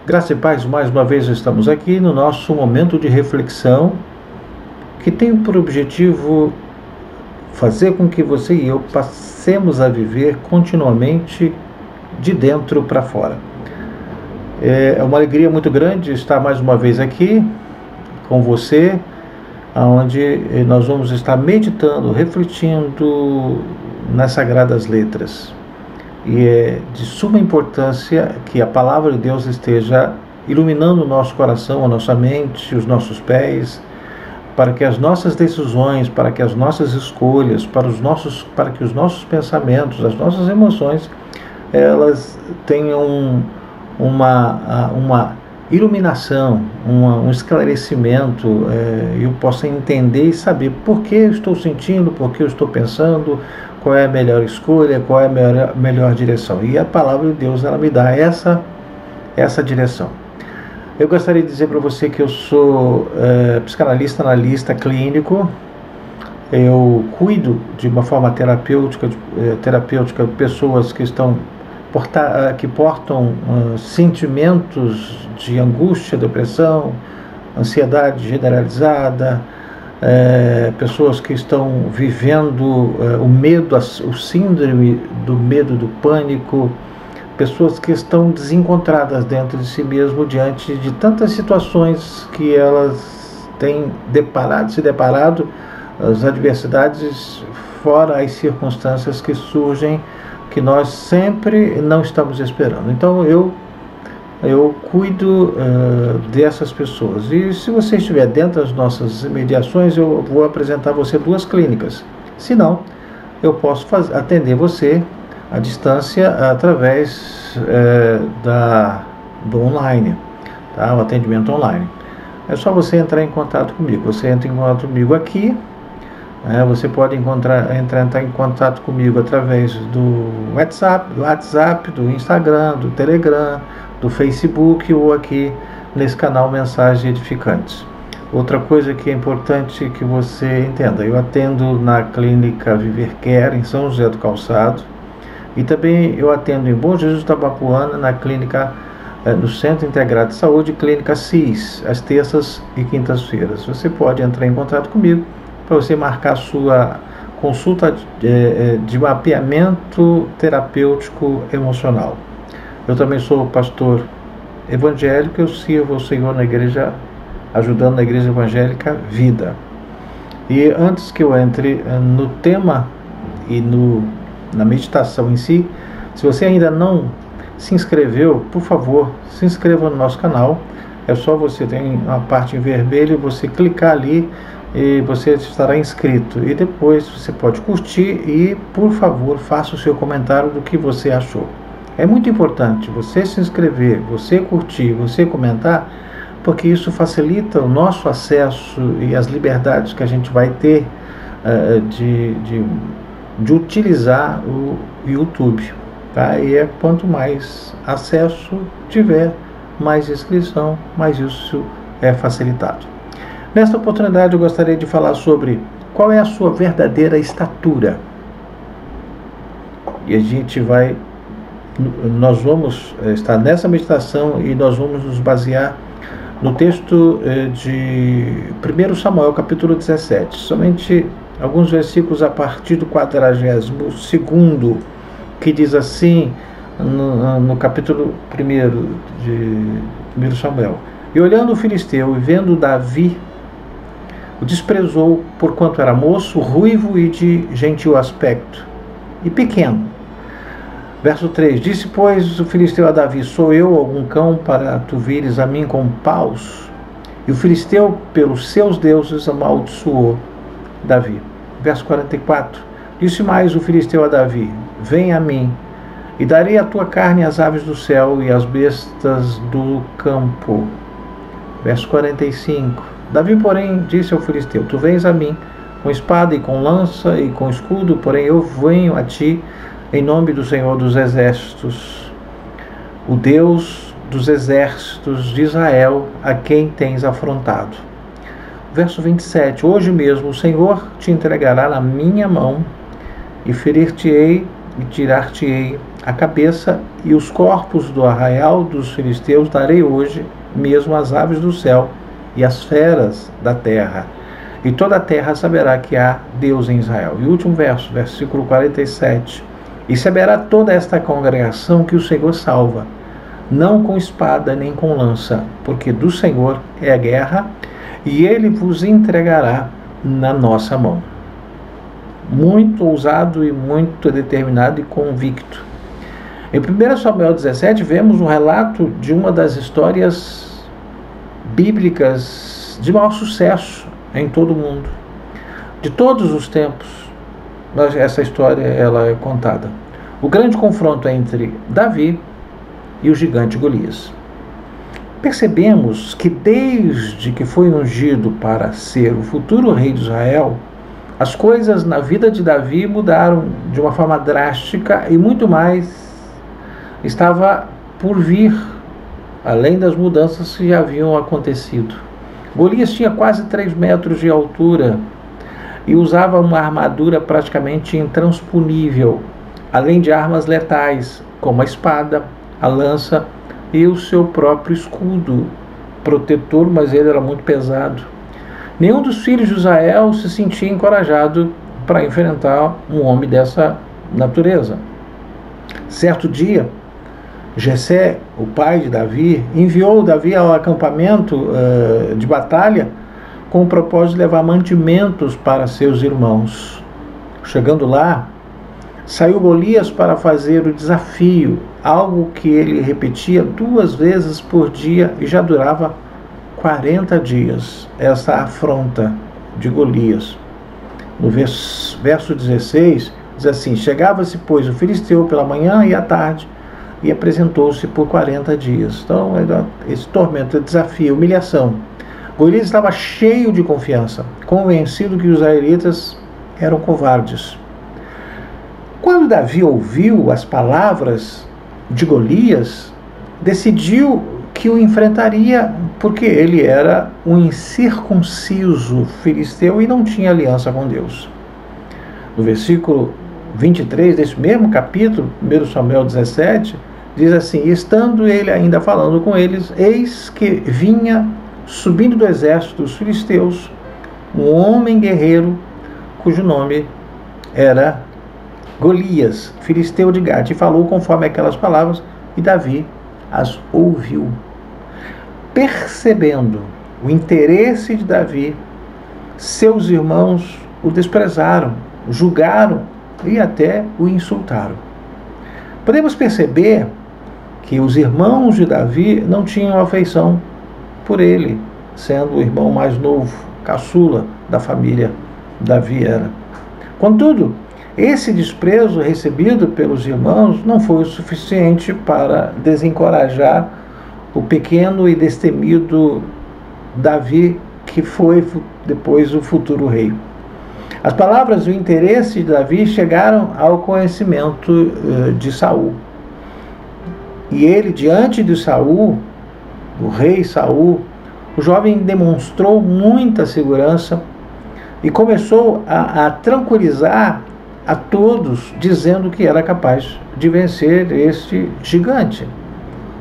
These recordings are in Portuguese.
Graça e paz, mais uma vez estamos aqui no nosso momento de reflexão, que tem por objetivo fazer com que você e eu passemos a viver continuamente de dentro para fora. É uma alegria muito grande estar mais uma vez aqui com você, onde nós vamos estar meditando, refletindo nas Sagradas Letras. E é de suma importância que a Palavra de Deus esteja iluminando o nosso coração, a nossa mente, os nossos pés, para que as nossas decisões, para que as nossas escolhas, para que os nossos pensamentos, as nossas emoções, elas tenham uma iluminação, um esclarecimento, e eu possa entender e saber por que eu estou sentindo, por que eu estou pensando, qual é a melhor escolha, qual é a melhor direção. E a Palavra de Deus, ela me dá essa direção. Eu gostaria de dizer para você que eu sou psicanalista, analista clínico. Eu cuido de uma forma terapêutica pessoas que portam sentimentos de angústia, depressão, ansiedade generalizada, pessoas que estão vivendo o medo, o síndrome do medo, do pânico, pessoas que estão desencontradas dentro de si mesmo diante de tantas situações que elas têm se deparado, as adversidades, fora as circunstâncias que surgem, que nós sempre não estamos esperando. Então eu cuido dessas pessoas. E se você estiver dentro das nossas mediações, eu vou apresentar a você 2 clínicas. Se não, eu posso atender você à distância através do online, tá? O atendimento online. É só você entrar em contato comigo. Você entra em contato comigo aqui. Você pode entrar em contato comigo através do WhatsApp, do Instagram, do Telegram, do Facebook ou aqui nesse canal Mensagens Edificantes. Outra coisa que é importante que você entenda, eu atendo na clínica Viver Care em São José do Calçado e também eu atendo em Bom Jesus da Bapuana, na clínica no Centro Integrado de Saúde, Clínica CIS, às terças e quintas-feiras. Você pode entrar em contato comigo para você marcar a sua consulta de mapeamento terapêutico emocional. Eu também sou pastor evangélico, eu sirvo ao Senhor na igreja, ajudando na igreja evangélica Vida. E antes que eu entre no tema e na meditação em si, se você ainda não se inscreveu, por favor, se inscreva no nosso canal. É só você, tem uma parte em vermelho, você clicar ali e você estará inscrito. E depois você pode curtir e, por favor, faça o seu comentário do que você achou. É muito importante você se inscrever, você curtir, você comentar, porque isso facilita o nosso acesso e as liberdades que a gente vai ter de utilizar o YouTube. Tá? E quanto mais acesso tiver, mais inscrição, mais isso é facilitado. Nesta oportunidade eu gostaria de falar sobre qual é a sua verdadeira estatura. E nós vamos estar nessa meditação e nós vamos nos basear no texto de 1 Samuel, capítulo 17. Somente alguns versículos a partir do 42º, que diz assim, no capítulo 1 de 1 Samuel. E olhando o filisteu e vendo Davi, o desprezou porquanto era moço, ruivo e de gentil aspecto, e pequeno. Verso 3, disse, pois, o filisteu a Davi, sou eu algum cão para tu vires a mim com paus? E o filisteu, pelos seus deuses, amaldiçoou Davi. Verso 44, disse mais o filisteu a Davi, vem a mim, e darei a tua carne às aves do céu e às bestas do campo. Verso 45, Davi, porém, disse ao filisteu, tu vens a mim com espada e com lança e com escudo, porém eu venho a ti em nome do Senhor dos Exércitos, o Deus dos exércitos de Israel, a quem tens afrontado. Verso 27, hoje mesmo o Senhor te entregará na minha mão, e ferir-te-ei e tirar-te-ei a cabeça, e os corpos do arraial dos filisteus darei hoje mesmo às aves do céu e às feras da terra. E toda a terra saberá que há Deus em Israel. E o último verso, versículo 47. E saberá toda esta congregação que o Senhor salva, não com espada nem com lança, porque do Senhor é a guerra, e ele vos entregará na nossa mão. Muito ousado e muito determinado e convicto. Em 1 Samuel 17 vemos um relato de uma das histórias bíblicas de maior sucesso em todo o mundo. De todos os tempos, essa história ela é contada. O grande confronto entre Davi e o gigante Golias. Percebemos que desde que foi ungido para ser o futuro rei de Israel, as coisas na vida de Davi mudaram de uma forma drástica e muito mais estava por vir, além das mudanças que já haviam acontecido. Golias tinha quase 3 metros de altura e usava uma armadura praticamente intransponível, além de armas letais, como a espada, a lança e o seu próprio escudo protetor, mas ele era muito pesado. Nenhum dos filhos de Israel se sentia encorajado para enfrentar um homem dessa natureza. Certo dia, Jessé, o pai de Davi, enviou Davi ao acampamento de batalha com o propósito de levar mantimentos para seus irmãos. Chegando lá, saiu Golias para fazer o desafio, algo que ele repetia 2 vezes por dia e já durava 40 dias, essa afronta de Golias. No verso 16, diz assim: chegava-se, pois, o filisteu pela manhã e à tarde, e apresentou-se por 40 dias. Então, era esse tormento, desafio, humilhação. Golias estava cheio de confiança, convencido que os israelitas eram covardes. Quando Davi ouviu as palavras de Golias, decidiu que o enfrentaria, porque ele era um incircunciso filisteu e não tinha aliança com Deus. No versículo 23 desse mesmo capítulo, 1 Samuel 17, diz assim: estando ele ainda falando com eles, eis que vinha subindo do exército dos filisteus um homem guerreiro, cujo nome era Golias, filisteu de Gate, e falou conforme aquelas palavras, e Davi as ouviu. Percebendo o interesse de Davi, seus irmãos o desprezaram, julgaram e até o insultaram. Podemos perceber que os irmãos de Davi não tinham afeição por ele, sendo o irmão mais novo, caçula da família. Davi era. Contudo, esse desprezo recebido pelos irmãos não foi o suficiente para desencorajar o pequeno e destemido Davi, que foi depois o futuro rei. As palavras e o interesse de Davi chegaram ao conhecimento de Saul. E ele, diante de Saul, do rei Saul, o jovem demonstrou muita segurança e começou a tranquilizar a todos, dizendo que era capaz de vencer este gigante.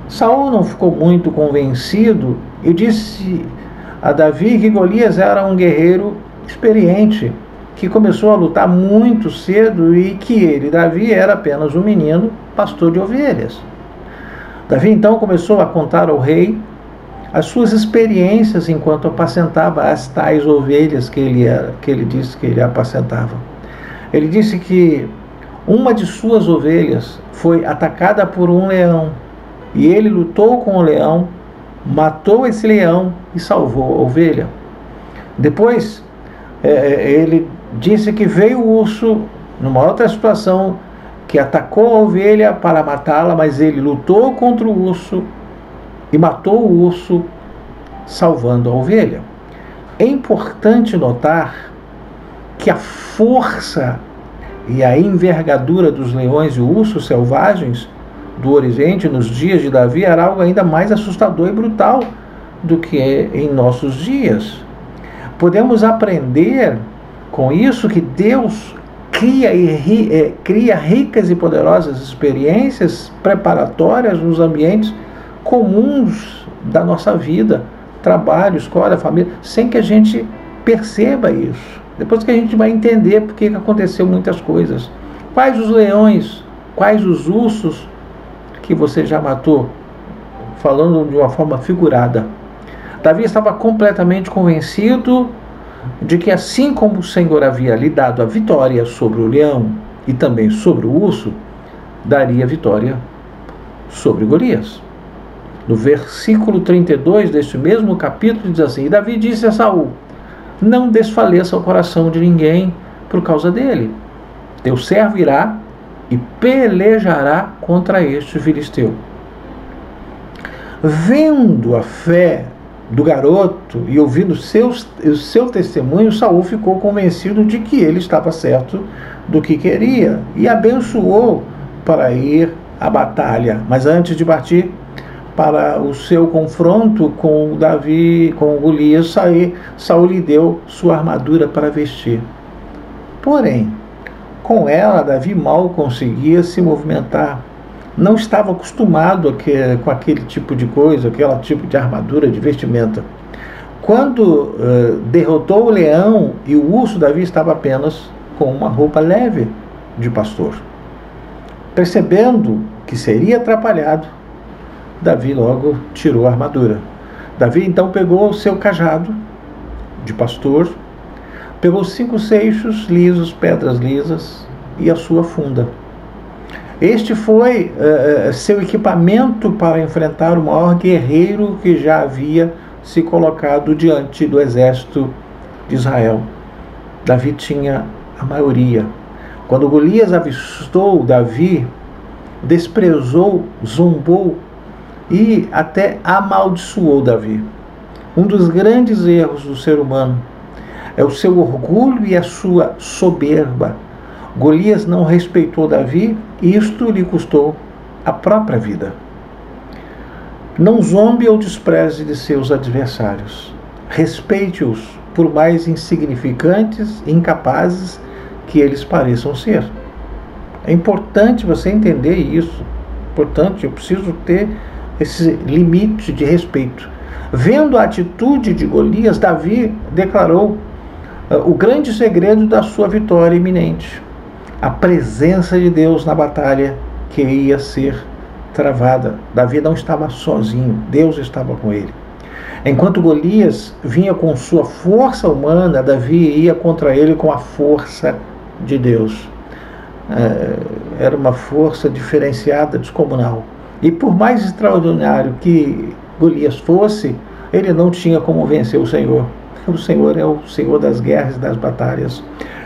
Saul não ficou muito convencido e disse a Davi que Golias era um guerreiro experiente, que começou a lutar muito cedo e que ele, Davi, era apenas um menino pastor de ovelhas. Davi então começou a contar ao rei as suas experiências enquanto apacentava as tais ovelhas que ele disse que ele apacentava. Ele disse que uma de suas ovelhas foi atacada por um leão e ele lutou com o leão, matou esse leão e salvou a ovelha. Depois, ele disse que veio o urso, numa outra situação, que atacou a ovelha para matá-la, mas ele lutou contra o urso e matou o urso, salvando a ovelha. É importante notar que a força e a envergadura dos leões e ursos selvagens do Oriente nos dias de Davi era algo ainda mais assustador e brutal do que é em nossos dias. Podemos aprender com isso que Deus cria ricas e poderosas experiências preparatórias nos ambientes comuns da nossa vida, trabalho, escola, família, sem que a gente perceba isso. Depois que a gente vai entender por que aconteceu muitas coisas. Quais os leões, quais os ursos que você já matou? Falando de uma forma figurada. Davi estava completamente convencido de que assim como o Senhor havia lhe dado a vitória sobre o leão e também sobre o urso, daria vitória sobre Golias. No versículo 32 deste mesmo capítulo diz assim: e Davi disse a Saul: não desfaleça o coração de ninguém por causa dele. Teu servo irá e pelejará contra este filisteu. Vendo a fé do garoto e ouvindo o seu testemunho, Saul ficou convencido de que ele estava certo do que queria e abençoou para ir à batalha. Mas antes de partir para o seu confronto com Davi, com Golias, Saul lhe deu sua armadura para vestir. Porém, com ela, Davi mal conseguia se movimentar. Não estava acostumado com aquele tipo de coisa, aquele tipo de armadura, de vestimenta. Quando derrotou o leão e o urso, Davi estava apenas com uma roupa leve de pastor. Percebendo que seria atrapalhado, Davi logo tirou a armadura. Davi então pegou o seu cajado de pastor, pegou 5 seixos lisos, pedras lisas e a sua funda. Este foi seu equipamento para enfrentar o maior guerreiro que já havia se colocado diante do exército de Israel. Davi tinha a maioria. Quando Golias avistou Davi, desprezou, zombou e até amaldiçoou Davi. Um dos grandes erros do ser humano é o seu orgulho e a sua soberba. Golias não respeitou Davi e isto lhe custou a própria vida. Não zombe ou despreze de seus adversários. Respeite-os, por mais insignificantes e incapazes que eles pareçam ser. É importante você entender isso. Portanto, eu preciso ter esse limite de respeito. Vendo a atitude de Golias, Davi declarou o grande segredo da sua vitória iminente: a presença de Deus na batalha que ia ser travada. Davi não estava sozinho, Deus estava com ele. Enquanto Golias vinha com sua força humana, Davi ia contra ele com a força de Deus. Era uma força diferenciada, descomunal. E por mais extraordinário que Golias fosse, ele não tinha como vencer o Senhor. O Senhor é o Senhor das guerras e das batalhas.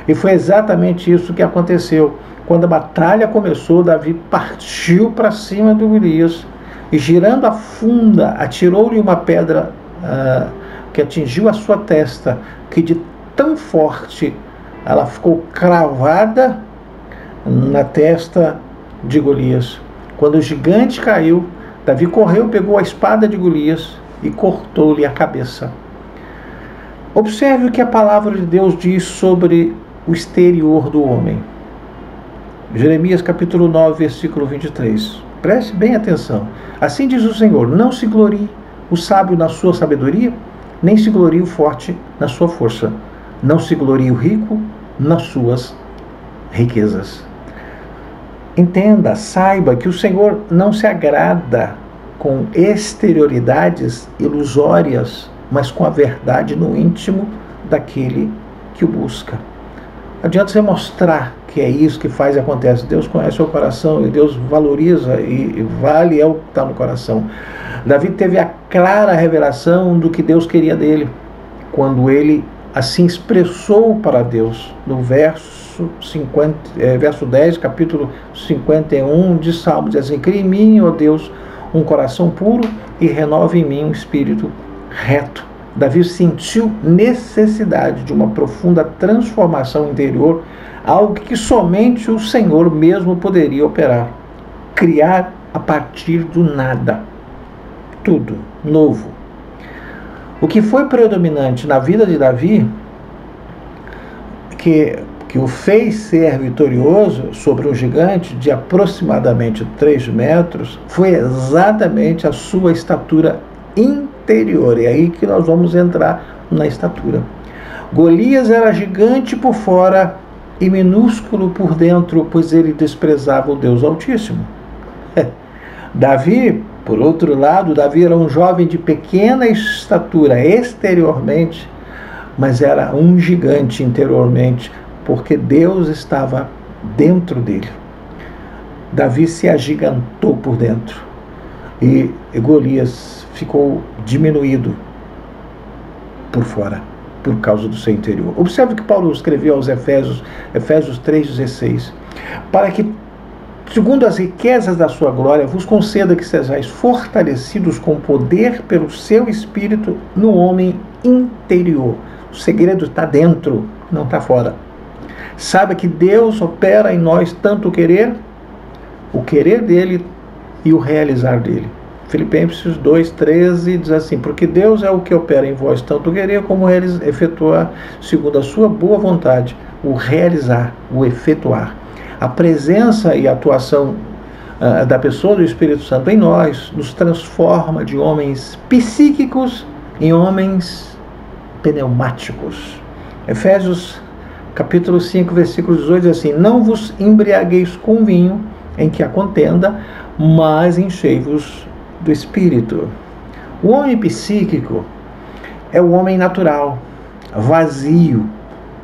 E foi exatamente isso que aconteceu. Quando a batalha começou, Davi partiu para cima de Golias e, girando a funda, atirou-lhe uma pedra que atingiu a sua testa, que de tão forte ela ficou cravada na testa de Golias. Quando o gigante caiu, Davi correu, pegou a espada de Golias e cortou-lhe a cabeça. Observe o que a palavra de Deus diz sobre o exterior do homem. Jeremias capítulo 9, versículo 23. Preste bem atenção. Assim diz o Senhor: não se glorie o sábio na sua sabedoria, nem se glorie o forte na sua força. Não se glorie o rico nas suas riquezas. Entenda, saiba que o Senhor não se agrada com exterioridades ilusórias, mas com a verdade no íntimo daquele que o busca. Não adianta você mostrar que é isso que faz e acontece. Deus conhece o coração e Deus valoriza e vale o que está no coração. Davi teve a clara revelação do que Deus queria dele, quando ele assim expressou para Deus, no verso 10, capítulo 51 de Salmos, diz assim: cria em mim, ó Deus, um coração puro e renova em mim um espírito reto. Davi sentiu necessidade de uma profunda transformação interior, algo que somente o Senhor mesmo poderia operar. Criar a partir do nada. Tudo novo. O que foi predominante na vida de Davi, que o fez ser vitorioso sobre um gigante de aproximadamente 3 metros, foi exatamente a sua estatura interior. É aí que nós vamos entrar na estatura. Golias era gigante por fora e minúsculo por dentro, pois ele desprezava o Deus Altíssimo. Davi, por outro lado, Davi era um jovem de pequena estatura exteriormente, mas era um gigante interiormente, porque Deus estava dentro dele. Davi se agigantou por dentro e Golias ficou diminuído por fora, por causa do seu interior. Observe que Paulo escreveu aos Efésios 3,16, para que, segundo as riquezas da sua glória, vos conceda que sejais fortalecidos com poder pelo seu Espírito no homem interior. O segredo está dentro, não está fora. Saiba que Deus opera em nós tanto o querer dele e o realizar dele. Filipenses 2,13 diz assim: porque Deus é o que opera em vós tanto o querer como efetuar, segundo a sua boa vontade, o realizar, o efetuar. A presença e a atuação da pessoa do Espírito Santo em nós nos transforma de homens psíquicos em homens pneumáticos. Efésios capítulo 5, versículo 18 diz assim: não vos embriagueis com vinho em que há contenda, mas enchei-vos do Espírito. O homem psíquico é o homem natural, vazio,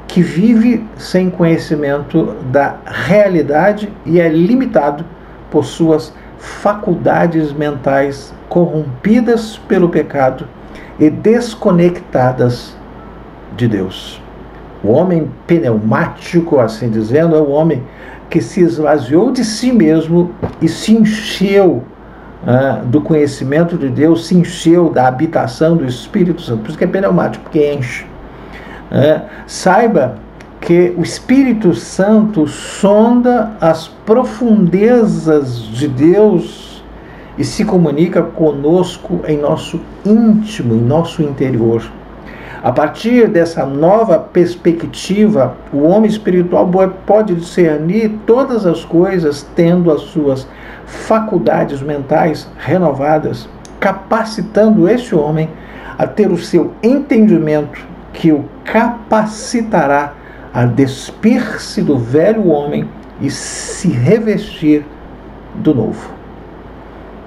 que vive sem conhecimento da realidade e é limitado por suas faculdades mentais corrompidas pelo pecado e desconectadas de Deus. O homem pneumático, assim dizendo, é o homem que se esvaziou de si mesmo e se encheu do conhecimento de Deus, se encheu da habitação do Espírito Santo. Por isso que é pneumático, porque enche. Saiba que o Espírito Santo sonda as profundezas de Deus e se comunica conosco em nosso íntimo, em nosso interior. A partir dessa nova perspectiva, o homem espiritual pode discernir todas as coisas, tendo as suas faculdades mentais renovadas, capacitando esse homem a ter o seu entendimento, que o capacitará a despir-se do velho homem e se revestir do novo.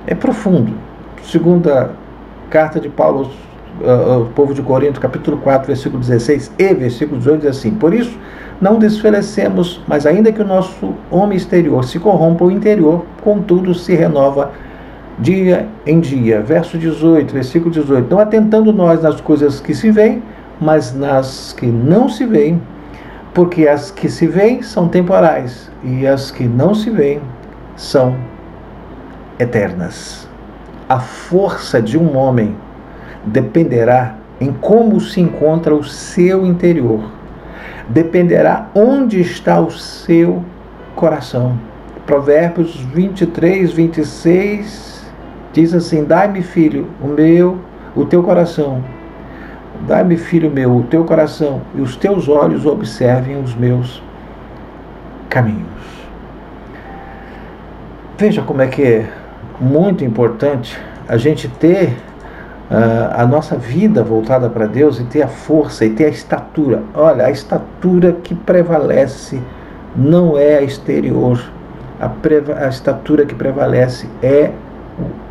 É profundo. Segunda carta de Paulo ao povo de Corinto, capítulo 4, versículo 16 e versículo 18, diz assim: por isso não desfalecemos, mas ainda que o nosso homem exterior se corrompa, o interior, contudo, se renova dia em dia. Verso 18, versículo 18: não atentando nós nas coisas que se veem, mas nas que não se veem, porque as que se veem são temporais, e as que não se veem são eternas. A força de um homem dependerá em como se encontra o seu interior. Dependerá onde está o seu coração. Provérbios 23, 26 diz assim: dai-me, filho, o teu coração. Dai-me, filho meu, o teu coração, e os teus olhos observem os meus caminhos. Veja como é que é muito importante a gente ter a nossa vida voltada para Deus e ter a força e ter a estatura. Olha, a estatura que prevalece não é a exterior. A estatura que prevalece é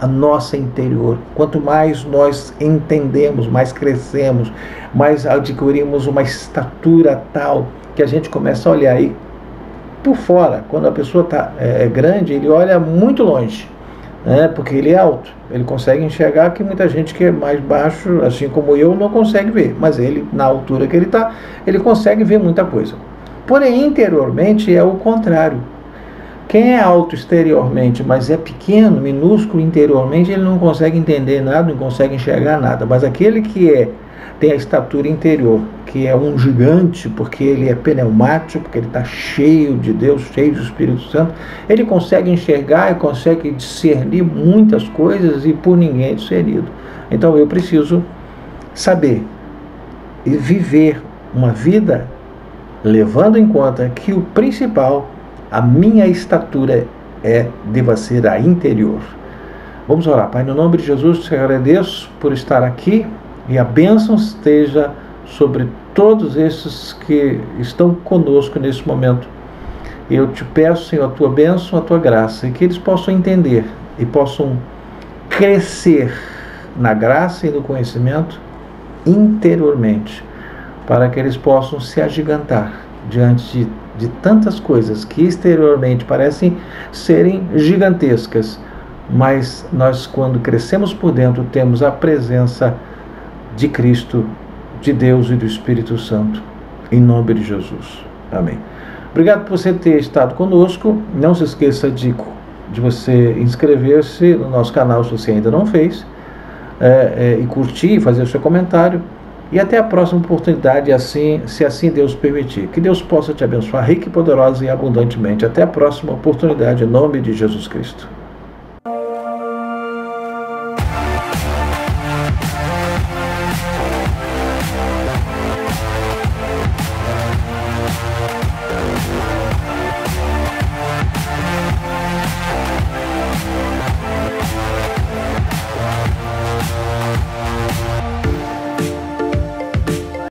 a nossa interior. Quanto mais nós entendemos, mais crescemos, mais adquirimos uma estatura tal que a gente começa a olhar aí por fora. Quando a pessoa é grande, ele olha muito longe, porque ele é alto, ele consegue enxergar que muita gente que é mais baixo, assim como eu, não consegue ver, mas ele, na altura que ele está, ele consegue ver muita coisa. Porém, interiormente é o contrário. Quem é alto exteriormente, mas é pequeno, minúsculo interiormente, ele não consegue entender nada, não consegue enxergar nada. Mas aquele que é tem a estatura interior, que é um gigante, porque ele é pneumático, porque ele está cheio de Deus, cheio do Espírito Santo, ele consegue enxergar e consegue discernir muitas coisas e por ninguém é discernido. Então eu preciso saber e viver uma vida levando em conta que o principal, a minha estatura deva ser a interior. Vamos orar. Pai, no nome de Jesus, te agradeço por estar aqui e a bênção esteja sobre todos esses que estão conosco nesse momento. Eu te peço, Senhor, a tua bênção, a tua graça, e que eles possam entender e possam crescer na graça e no conhecimento interiormente, para que eles possam se agigantar diante de tantas coisas que exteriormente parecem serem gigantescas, mas nós, quando crescemos por dentro, temos a presença de Cristo, de Deus e do Espírito Santo, em nome de Jesus. Amém. Obrigado por você ter estado conosco. Não se esqueça de você inscrever-se no nosso canal, se você ainda não fez, e curtir, fazer o seu comentário. E até a próxima oportunidade, se assim Deus permitir. Que Deus possa te abençoar rica e poderosa e abundantemente. Até a próxima oportunidade, em nome de Jesus Cristo.